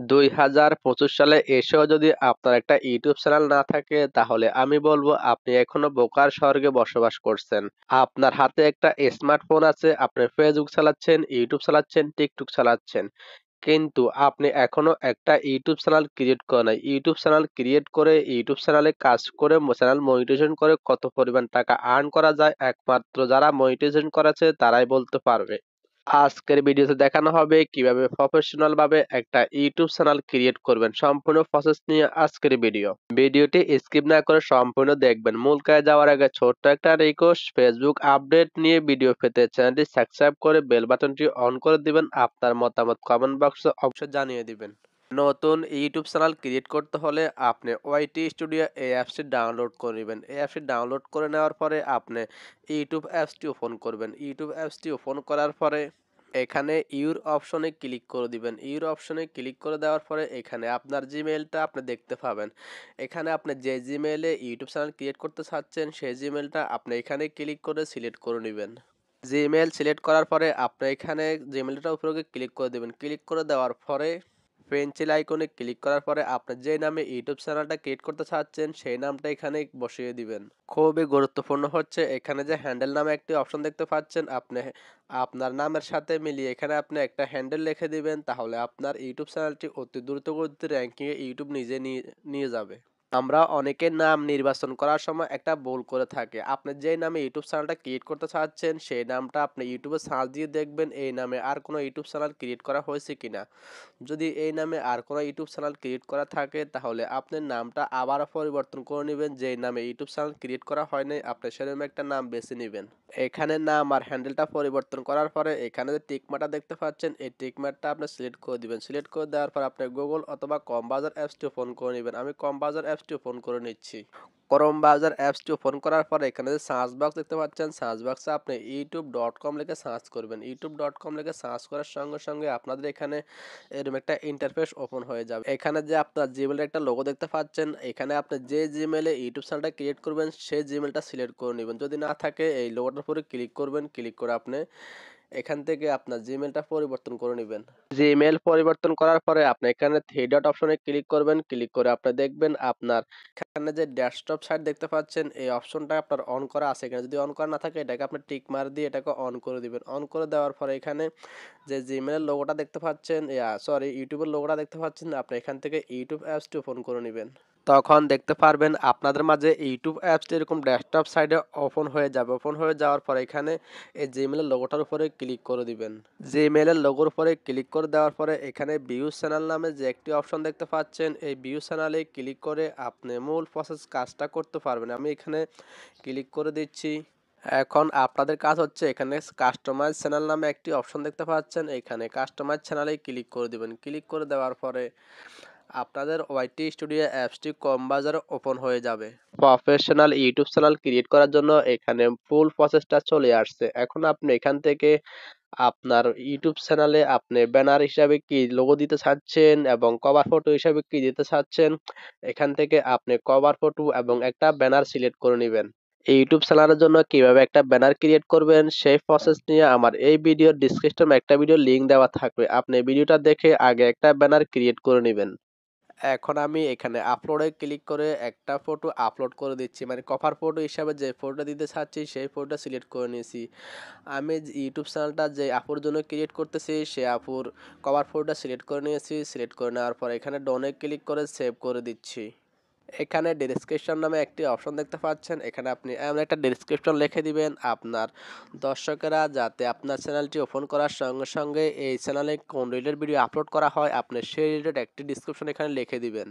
2025 সালে এসেও যদি আপনার একটা ইউটিউব চ্যানেল না থাকে তাহলে আমি বলবো আপনি এখনো বোকার স্বর্গে বসবাস করছেন। আপনার হাতে একটা স্মার্টফোন আছে, আপনি ফেসবুক চালাচ্ছেন, ইউটিউব চালাচ্ছেন, টিকটক চালাচ্ছেন, কিন্তু আপনি এখনো একটা ইউটিউব চ্যানেল ক্রিয়েট করেন নাই। ইউটিউব চ্যানেল ক্রিয়েট করে ইউটিউব চ্যানেলে কাজ করে চ্যানেল মনিটাইজেশন করে কত পরিমাণ টাকা আর্ন করা যায় একমাত্র যারা মনিটাইজেশন করেছে তারাই বলতে পারবে। আজকের ভিডিওতে দেখানো হবে কিভাবে প্রফেশনাল ভাবে একটা ইউটিউব চ্যানেল ক্রিয়েট করবেন, সম্পূর্ণ প্রসেস নিয়ে আজকের ভিডিওটি স্কিপ না করে সম্পূর্ণ দেখবেন। মূল কাজে যাওয়ার আগে ছোট্ট একটা রিকোয়েস্ট, ফেসবুক আপডেট নিয়ে ভিডিও পেতে চ্যানেলটি সাবস্ক্রাইব করে বেল বাটনটি অন করে দিবেন। আপনার মতামত কমেন্ট বক্সে অবশ্যই জানিয়ে দিবেন। নতুন ইউটিউব চ্যানেল ক্রিয়েট করতে হলে আপনি ওয়াইটি স্টুডিও এই অ্যাপসটি ডাউনলোড করে নেবেন। এই অ্যাপসটি ডাউনলোড করে নেওয়ার পরে আপনি ইউটিউব অ্যাপসটি ওপেন করবেন। ইউটিউব অ্যাপসটি ওপেন করার পরে এখানে ইউর অপশনে ক্লিক করে দিবেন। ইউর অপশনে ক্লিক করে দেওয়ার পরে এখানে আপনার জিমেইলটা আপনি দেখতে পাবেন। এখানে আপনি যে জিমেইলে ইউটিউব চ্যানেল ক্রিয়েট করতে চাচ্ছেন সেই জিমেইলটা আপনি এখানে ক্লিক করে সিলেক্ট করে নেবেন। জিমেইল সিলেক্ট করার পরে আপনি এখানে জিমেইলটার উপরে ক্লিক করে দেবেন। ক্লিক করে দেওয়ার পরে পেন্সিল আইকনে ক্লিক করার পরে আপনি যে নামে ইউটিউব চ্যানেলটা ক্রিয়েট করতে চাচ্ছেন সেই নামটা এখানে বসিয়ে দিবেন। খুবই গুরুত্বপূর্ণ হচ্ছে এখানে যে হ্যান্ডেল নামে একটি অপশন দেখতে পাচ্ছেন, আপনি আপনার নামের সাথে মিলিয়ে এখানে আপনি একটা হ্যান্ডেল লিখে দিবেন, তাহলে আপনার ইউটিউব চ্যানেলটি অতি দ্রুত গতিতে র্যাঙ্কিংয়ে ইউটিউব নিজে নিয়ে যাবে। আমরা অনেকের নাম নির্বাচন করার সময় একটা ভুল করে থাকি। আপনি যে নামে ইউটিউব চ্যানেলটা ক্রিয়েট করতে চাচ্ছেন সেই নামটা আপনি ইউটিউবে সার্চ দিয়ে দেখবেন এই নামে আর কোনো ইউটিউব চ্যানেল ক্রিয়েট করা হয়েছে কিনা। যদি এই নামে আর কোনো ইউটিউব চ্যানেল ক্রিয়েট করা থাকে তাহলে আপনার নামটা আবারও পরিবর্তন করে নেবেন। যেই নামে ইউটিউব চ্যানেল ক্রিয়েট করা হয়নি আপনি সেরকম একটা নাম বেছে নেবেন। এখানে নাম আর হ্যান্ডেলটা পরিবর্তন করার পরে এখানে যে টিকমার্কটা দেখতে পাচ্ছেন এই টিকমার্কটা আপনি সিলেক্ট করে দিবেন। সিলেক্ট করে দেওয়ার পর আপনি গুগল অথবা ক্রোম ব্রাউজার অ্যাপসটি ওপেন করে নেবেন। আমি ক্রোম ব্রাউজার অ্যাপসটি ওপেন করে নিচ্ছি। ক্রোম ব্রাউজার অ্যাপসটি ওপেন করার পরে এখানে যে সার্চ বক্স দেখতে পাচ্ছেন সার্চ বক্সে আপনি youtube.com লিখে সার্চ করবেন। youtube.com লিখে সার্চ করার সঙ্গে সঙ্গে আপনাদের এখানে এরকম একটা ইন্টারফেস ওপেন হয়ে যাবে। এখানে যে আপনার জিমেইলের একটা লোগো দেখতে পাচ্ছেন, এখানে আপনি যে জিমেইলে ইউটিউব চ্যানেলটা ক্রিয়েট করবেন সেই জিমেইলটা সিলেক্ট করে নেবেন। যদি না থাকে এই লোগোটার উপরে ক্লিক করবেন। ক্লিক করে আপনি এখান থেকে আপনার জিমেইলটা পরিবর্তন করে নেবেন। জিমেইল পরিবর্তন করার পরে আপনি এখানে থ্রি ডট অপশনে ক্লিক করবেন। ক্লিক করে আপনি দেখবেন আপনার এখানে যে ডেস্কটপ সাইট দেখতে পাচ্ছেন এই অপশনটা আপনার অন করা আছে। এখানে যদি অন করা না থাকে এটাকে আপনি টিক মার দিয়ে এটাকে অন করে দিবেন। অন করে দেওয়ার পরে এখানে যে জিমেইলের লোগোটা দেখতে পাচ্ছেন, ইউটিউবের লোগোটা দেখতে পাচ্ছেন, আপনি এখান থেকে ইউটিউব অ্যাপসটি ওপেন করে নেবেন। তখন দেখতে পারবেন আপনাদের মাঝে ইউটিউব অ্যাপসটি এরকম ডেস্কটপ সাইডে ওপেন হয়ে যাবে। ওপেন হয়ে যাওয়ার পর এখানে এই জিমেইলের লোগোটার উপরে ক্লিক করে দিবেন। জিমেইলের লোগোর উপরে ক্লিক করে দেওয়ার পরে এখানে ভিউ চ্যানেল নামে যে একটি অপশন দেখতে পাচ্ছেন এই ভিউ চ্যানেলে ক্লিক করে আপনি মূল প্রসেস কাজটা করতে পারবেন। আমি এখানে ক্লিক করে দিচ্ছি। এখন আপনাদের কাজ হচ্ছে এখানে কাস্টমাইজ চ্যানেল নামে একটি অপশন দেখতে পাচ্ছেন, এখানে কাস্টমাইজ চ্যানেলে ক্লিক করে দিবেন। ক্লিক করে দেওয়ার পরে আপনাদের ওয়াইটি স্টুডিও অ্যাপসটি ক্রোম ব্রাউজারে ওপেন হয়ে যাবে। প্রফেশনাল ইউটিউব চ্যানেল ক্রিয়েট করার জন্য এখানে ফুল প্রসেসটা চলে আসছে। এখন আপনি এখান থেকে আপনার ইউটিউব চ্যানেলে আপনি ব্যানার হিসাবে কি লোগো দিতে চাচ্ছেন এবং কভার ফটো হিসাবে কি দিতে চাচ্ছেন, এখান থেকে আপনি কভার ফটো এবং একটা ব্যানার সিলেক্ট করে নেবেন। ইউটিউব চ্যানেলের জন্য কিভাবে একটা ব্যানার ক্রিয়েট করবেন সেই প্রসেস নিয়ে আমার এই ভিডিওর ডেসক্রিপশনে একটা ভিডিও লিংক দেওয়া থাকবে। আপনি ভিডিওটা দেখে আগে একটা ব্যানার ক্রিয়েট করে নেবেন। এখন আমি এখানে আপলোডে ক্লিক করে একটা ফটো আপলোড করে দিচ্ছি, মানে কভার ফটো হিসাবে যে ফটোটা দিতে চাচ্ছি সেই ফটোটা সিলেক্ট করে নিয়েছি। আমি ইউটিউব চ্যানেলটা যে আপুর জন্য ক্রিয়েট করতেছি সে আপুর কভার ফটোটা সিলেক্ট করে নিয়েছি। সিলেক্ট করে নেওয়ার পর এখানে ডনে ক্লিক করে সেভ করে দিচ্ছি। এখানে ডেসক্রিপশন নামে একটি অপশন দেখতে পাচ্ছেন, এখানে আপনি এমন একটা ডেসক্রিপশন লিখে দিবেন আপনার দর্শকেরা যাতে আপনার চ্যানেলটি ওপেন করার সঙ্গে সঙ্গে এই চ্যানেলে কোন রিলেটেড ভিডিও আপলোড করা হয় আপনি সেই রিলেটেড একটি ডেসক্রিপশন এখানে লিখে দিবেন।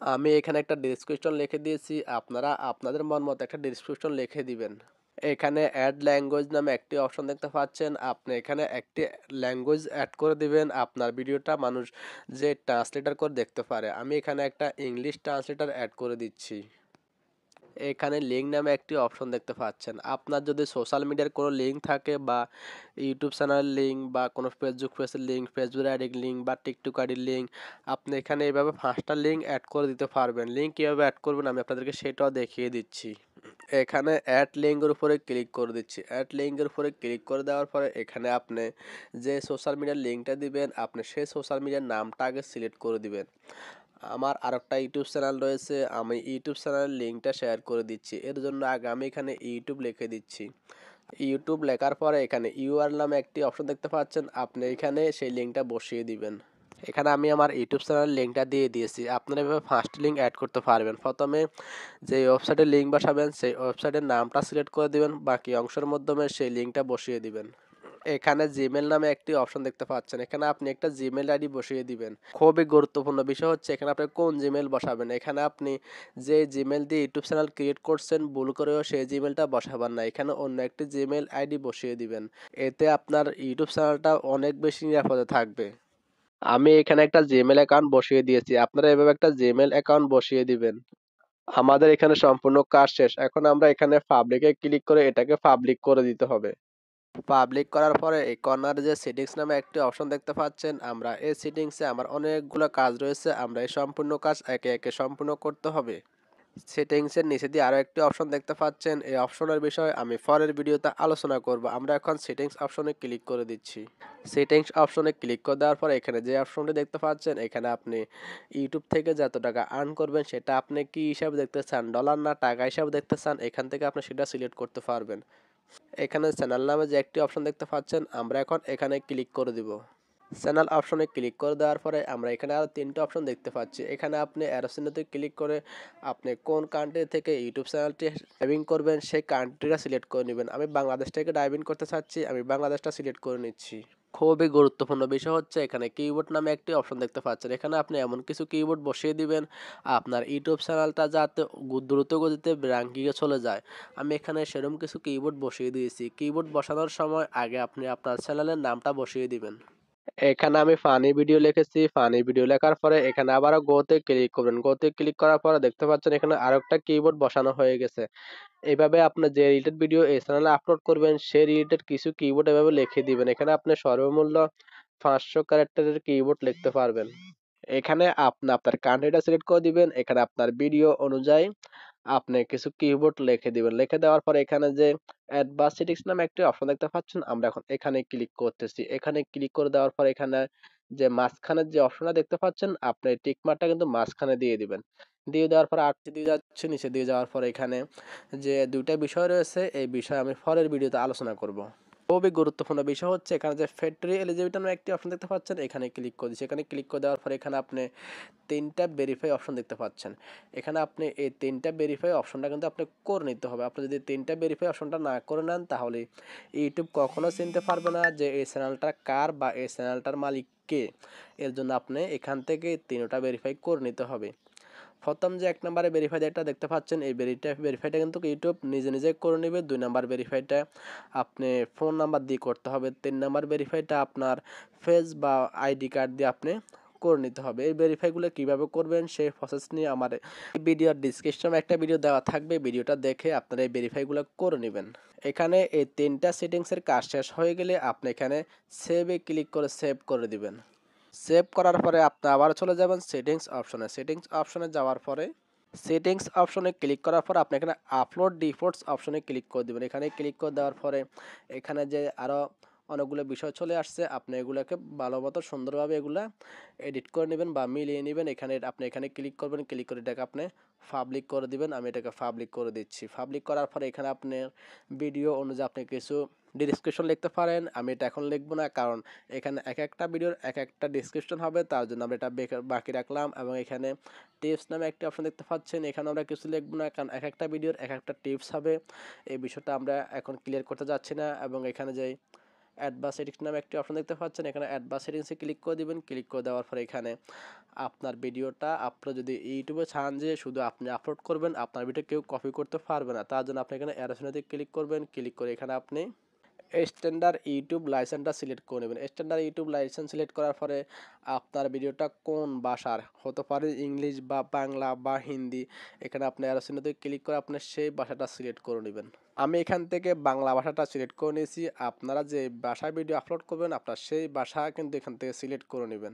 আমি এখানে একটা ডেসক্রিপশন লিখে দিয়েছি, আপনারা আপনাদের মন মতো একটা ডেসক্রিপশন লিখে দিবেন। এখানে অ্যাড ল্যাঙ্গুয়েজ নামে একটি অপশন দেখতে পাচ্ছেন, আপনি এখানে একটি ল্যাঙ্গুয়েজ অ্যাড করে দিবেন আপনার ভিডিওটা মানুষ যে ট্রান্সলেটর করে দেখতে পারে। আমি এখানে একটা ইংলিশ ট্রান্সলেটর অ্যাড করে দিচ্ছি। এখানে লিঙ্ক নামে একটি অপশন দেখতে পাচ্ছেন, আপনার যদি সোশ্যাল মিডিয়ার কোনো লিঙ্ক থাকে বা ইউটিউব চ্যানেলের লিঙ্ক বা কোনো ফেসবুক পেজের লিঙ্ক, ফেসবুক আইডির লিঙ্ক বা টিকটক আইডির লিঙ্ক, আপনি এখানে এইভাবে 5টা লিঙ্ক অ্যাড করে দিতে পারবেন। লিঙ্ক কীভাবে অ্যাড করবেন আমি আপনাদেরকে সেটাও দেখিয়ে দিচ্ছি। এখানে অ্যাড লিঙ্কের উপরে ক্লিক করে দিচ্ছি। অ্যাড লিঙ্কের উপরে ক্লিক করে দেওয়ার পরে এখানে আপনি যে সোশ্যাল মিডিয়ার লিঙ্কটা দিবেন আপনি সেই সোশ্যাল মিডিয়ার নামটা আগে সিলেক্ট করে দিবেন। আমার আরেকটা ইউটিউব চ্যানেল রয়েছে, আমি ইউটিউব চ্যানেলের লিঙ্কটা শেয়ার করে দিচ্ছি। এর জন্য আগে আমি এখানে ইউটিউব লিখে দিচ্ছি। ইউটিউব লেখার পরে এখানে ইউআর নামে একটি অপশন দেখতে পাচ্ছেন, আপনি এখানে সেই লিঙ্কটা বসিয়ে দিবেন। এখানে আমি আমার ইউটিউব চ্যানেলের লিঙ্কটা দিয়ে দিয়েছি। আপনারা এভাবে ফার্স্ট লিঙ্ক অ্যাড করতে পারবেন। প্রথমে যে ওয়েবসাইটের লিঙ্ক বসাবেন সেই ওয়েবসাইটের নামটা সিলেক্ট করে দিবেন, বাকি অংশের মাধ্যমে সেই লিঙ্কটা বসিয়ে দিবেন। এখানে জিমেল নামে একটি অপশন দেখতে পাচ্ছেন, এখানে আপনি একটা জিমেল আইডি বসিয়ে দিবেন। খুবই গুরুত্বপূর্ণ বিষয় হচ্ছে এখানে আপনি কোন জিমেল বসাবেন। এখানে আপনি যে জিমেল দিয়ে ইউটিউব চ্যানেল ক্রিয়েট করছেন ভুল করেও সেই জিমেলটা বসাবেন না, এখানে অন্য একটি জিমেল আইডি বসিয়ে দিবেন। এতে আপনার ইউটিউব চ্যানেলটা অনেক বেশি নিরাপদে থাকবে। আমি এখানে একটা জিমেল অ্যাকাউন্ট বসিয়ে দিয়েছি, আপনারা এভাবে একটা জিমেল অ্যাকাউন্ট বসিয়ে দিবেন। আমাদের এখানে সম্পূর্ণ কাজ শেষ। এখন আমরা এখানে পাবলিকে ক্লিক করে এটাকে পাবলিক করে দিতে হবে। পাবলিক করার পরে এই কর্নারে যে সেটিংস নামে একটি অপশন দেখতে পাচ্ছেন, আমরা এই সেটিংসে আমার অনেকগুলো কাজ রয়েছে, আমরা এই সম্পূর্ণ কাজ একে একে সম্পূর্ণ করতে হবে। সেটিংসের নিচে দিয়ে আরও একটি অপশন দেখতে পাচ্ছেন, এই অপশনের বিষয়ে আমি পরের ভিডিওতে আলোচনা করব। আমরা এখন সেটিংস অপশনে ক্লিক করে দিচ্ছি। সেটিংস অপশনে ক্লিক করে দেওয়ার পর এখানে যে অপশনটি দেখতে পাচ্ছেন, এখানে আপনি ইউটিউব থেকে যত টাকা আর্ন করবেন সেটা আপনি কি হিসাবে দেখতে চান, ডলার না টাকা হিসাবে দেখতে চান, এখান থেকে আপনি সেটা সিলেক্ট করতে পারবেন। এখানে চ্যানেল নামে যে একটি অপশন দেখতে পাচ্ছেন, আমরা এখন এখানে ক্লিক করে দিব। চ্যানেল অপশনে ক্লিক করে দেওয়ার পরে আমরা এখানে আরও তিনটে অপশন দেখতে পাচ্ছি। এখানে আপনি অ্যারো চিহ্নতে ক্লিক করে আপনি কোন কান্ট্রি থেকে ইউটিউব চ্যানেলটি ডাইভিং করবেন সেই কান্ট্রিটা সিলেক্ট করে নেবেন। আমি বাংলাদেশ থেকে ডাইভিং করতে চাচ্ছি, আমি বাংলাদেশটা সিলেক্ট করে নিচ্ছি। খুবই গুরুত্বপূর্ণ বিষয় হচ্ছে এখানে কিবোর্ড নামে একটি অপশন দেখতে পাচ্ছেন, এখানে আপনি এমন কিছু কিবোর্ড বসিয়ে দিবেন আপনার ইউটিউব চ্যানেলটা যাতে দ্রুত গতিতে র্যাঙ্কিংয়ে চলে যায়। আমি এখানে সেরকম কিছু কিবোর্ড বসিয়ে দিয়েছি। কিবোর্ড বসানোর সময় আগে আপনি আপনার চ্যানেলের নামটা বসিয়ে দিবেন। এখানে আমি ফানি ভিডিও লিখেছি, ফানি ভিডিও লেখার পরে এখানে আবারও গোতে ক্লিক করবেন। গোতে ক্লিক করার পরে দেখতে পাচ্ছেন এখানে আরেকটা কিবোর্ড বসানো হয়ে গেছে। এভাবে আপনার যে রিলেটেড ভিডিও এই চ্যানেলে আপলোড করবেন সেই রিলেটেড কিছু কিবোর্ড এভাবে লিখে দিবেন। এখানে আপনি সর্বমূল্য 500 ক্যারেক্টারের কিবোর্ড লিখতে পারবেন। এখানে আপনি আপনার কান্ট্রিটা সিলেক্ট করে দিবেন, এখানে আপনার ভিডিও অনুযায়ী আপনি কিছু কিবোর্ড লিখে দিবেন। লিখে দেওয়ার পরে এখানে যে অ্যাডভান্স সেটিংস নামে একটি অপশন দেখতে পাচ্ছেন, আমরা এখন এখানে ক্লিক করতেছি। এখানে ক্লিক করে দেওয়ার পর এখানে যে মাঝখানের যে অপশনটা দেখতে পাচ্ছেন আপনি টিক মার্কটা কিন্তু মাঝখানে দিয়ে দিবেন। দিয়ে দেওয়ার পর আরটি দিয়ে যাচ্ছে, নিচে দিয়ে যাওয়ার পর এখানে যে দুইটা বিষয় রয়েছে এই বিষয়ে আমি পরের ভিডিওতে আলোচনা করব। খুবই গুরুত্বপূর্ণ বিষয় হচ্ছে এখানে যে ফ্যাক্টরি এলিজিবিলিটি নামে একটি অপশন দেখতে পাচ্ছেন, এখানে ক্লিক করে দিচ্ছি। এখানে ক্লিক করে দেওয়ার পর এখানে আপনি 3টা ভেরিফাই অপশন দেখতে পাচ্ছেন। এখানে আপনি এই 3টা ভেরিফাই অপশনটা কিন্তু আপনি করে নিতে হবে। আপনি যদি 3টা ভেরিফাই অপশনটা না করে নেন তাহলে ইউটিউব কখনো চিনতে পারবে না যে এই চ্যানেলটা কার বা এই চ্যানেলটার মালিক কে। এর জন্য আপনি এখান থেকে 3টা ভেরিফাই করে নিতে হবে। প্রথম যে 1 নম্বরে ভেরিফাই এটা দেখতে পাচ্ছেন, এই ভেরিফাইটা কিন্তু ইউটিউব নিজে নিজে করে নেবে। 2 নাম্বার ভেরিফাইটা আপনি ফোন নাম্বার দিয়ে করতে হবে। 3 নাম্বার ভেরিফাইটা আপনার ফেস বা আইডি কার্ড দিয়ে আপনি করে নিতে হবে। এই ভেরিফাইগুলো কিভাবে করবেন সেই প্রসেস নিয়ে আমার ভিডিওর ডিসক্রিপশনে একটা ভিডিও দেওয়া থাকবে, ভিডিওটা দেখে আপনারা এই ভেরিফাইগুলো করে নেবেন। এখানে এই 3টা সেটিংসের কাজ শেষ হয়ে গেলে আপনি এখানে সেভে ক্লিক করে সেভ করে দিবেন। সেভ করার পরে আপনি আবার চলে যাবেন সেটিংস অপশনে। সেটিংস অপশনে যাওয়ার পরে সেটিংস অপশনে ক্লিক করার পর আপনি এখানে আপলোড ডিফল্টস অপশনে ক্লিক করে দেবেন। এখানে ক্লিক করে দেওয়ার পরে এখানে যে আরও অনেকগুলো বিষয় চলে আসছে, আপনি এগুলোকে ভালো মতো সুন্দরভাবে এগুলা এডিট করে নেবেন বা মিলিয়ে নেবেন। এখানে আপনি এখানে ক্লিক করবেন, ক্লিক করে এটাকে আপনি পাবলিক করে দিবেন। আমি এটাকে পাবলিক করে দিচ্ছি। পাবলিক করার পরে এখানে আপনার ভিডিও অনুযায়ী আপনি কিছু ডিসক্রিপশন লিখতে পারেন। আমি এটা এখন লিখব না, কারণ এখানে এক একটা ভিডিওর এক একটা ডিসক্রিপশন হবে, তার জন্য আমরা এটা বাকি রাখলাম। এবং এখানে টিপস নামে একটি অপশন দেখতে পাচ্ছেন, এখানে আমরা কিছু লিখব না, কারণ এক একটা ভিডিওর এক একটা টিপস হবে। এই বিষয়টা আমরা এখন ক্লিয়ার করতে যাচ্ছি না। এবং এখানে যে অ্যাডভান্স সেটিংস নামে একটি অপশন দেখতে পাচ্ছেন, এখানে অ্যাডভান্স সেটিংসে ক্লিক করে দিবেন। ক্লিক করে দেওয়ার পরে এখানে আপনার ভিডিওটা আপনি যদি ইউটিউবে চান যে শুধু আপনি আপলোড করবেন, আপনার ভিডিও কেউ কপি করতে পারবে না, তার জন্য আপনি এখানে অ্যারো চিহ্নতে ক্লিক করবেন। ক্লিক করে এখানে আপনি স্ট্যান্ডার্ড ইউটিউব লাইসেন্সটা সিলেক্ট করে নেবেন। স্ট্যান্ডার্ড ইউটিউব লাইসেন্স সিলেক্ট করার পরে আপনার ভিডিওটা কোন ভাষার হতে পারে, ইংলিশ বা বাংলা বা হিন্দি, এখানে আপনি অ্যারো চিহ্নতে ক্লিক করে আপনি সেই ভাষাটা সিলেক্ট করে নেবেন। আমি এখান থেকে বাংলা ভাষাটা সিলেক্ট করে নিয়েছি। আপনারা যে ভাষায় ভিডিও আপলোড করবেন আপনার সেই ভাষা কিন্তু এখান থেকে সিলেক্ট করে নেবেন।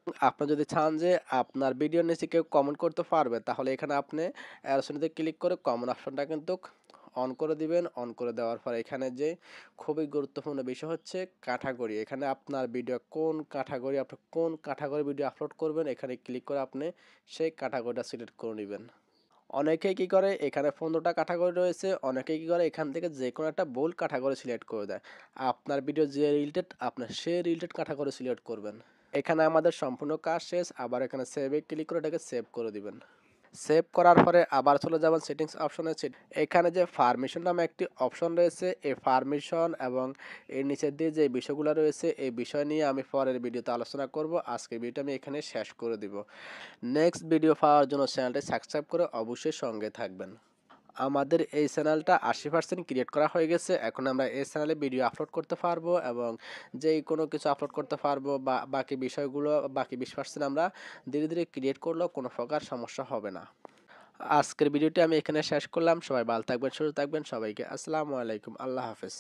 আপনি যদি চান যে আপনার ভিডিওর নিচে কেউ কমেন্ট করতে পারবে, তাহলে এখানে আপনি অ্যারো চিহ্নতে ক্লিক করে কমন অপশনটা কিন্তু অন করে দিবেন। অন করে দেওয়ার পর এখানে যে খুবই গুরুত্বপূর্ণ বিষয় হচ্ছে ক্যাটাগরি। এখানে আপনার ভিডিও কোন ক্যাটাগরি, আপনি কোন ক্যাটাগরি ভিডিও আপলোড করবেন, এখানে ক্লিক করে আপনি সেই ক্যাটাগরিটা সিলেক্ট করে নিবেন। অনেকেই কি করে, এখানে 15টা ক্যাটাগরি রয়েছে, অনেকেই কি করে এখান থেকে যেকোনো একটা ভুল ক্যাটাগরি সিলেক্ট করে দেয়। আপনার ভিডিও যে রিলেটেড, আপনার সেই রিলেটেড ক্যাটাগরি সিলেক্ট করবেন। এখানে আমাদের সম্পূর্ণ কাজ শেষ। আবার এখানে সেভে ক্লিক করে এটাকে সেভ করে দিবেন। সেভ করার পরে আবার চলে যাবেন সেটিংস অপশনে। এখানে যে পারমিশন নামে একটি অপশন রয়েছে, এই পারমিশন এবং এর নিচের দিয়ে যে বিষয়গুলো রয়েছে, এই বিষয় নিয়ে আমি পরের ভিডিওতে আলোচনা করব। আজকের ভিডিওটা আমি এখানে শেষ করে দিব। নেক্সট ভিডিও পাওয়ার জন্য চ্যানেলটি সাবস্ক্রাইব করে অবশ্যই সঙ্গে থাকবেন। আমাদের এই চ্যানেলটা 80% ক্রিয়েট করা হয়ে গেছে। এখন আমরা এই চ্যানেলে ভিডিও আপলোড করতে পারবো এবং যেই কোনো কিছু আপলোড করতে পারবো, বা বাকি বিষয়গুলো বাকি 20% আমরা ধীরে ধীরে ক্রিয়েট করলেও কোনো প্রকার সমস্যা হবে না। আজকের ভিডিওটি আমি এখানে শেষ করলাম। সবাই ভালো থাকবেন, সুস্থ থাকবেন। সবাইকে আসসালামু আলাইকুম, আল্লাহ হাফেজ।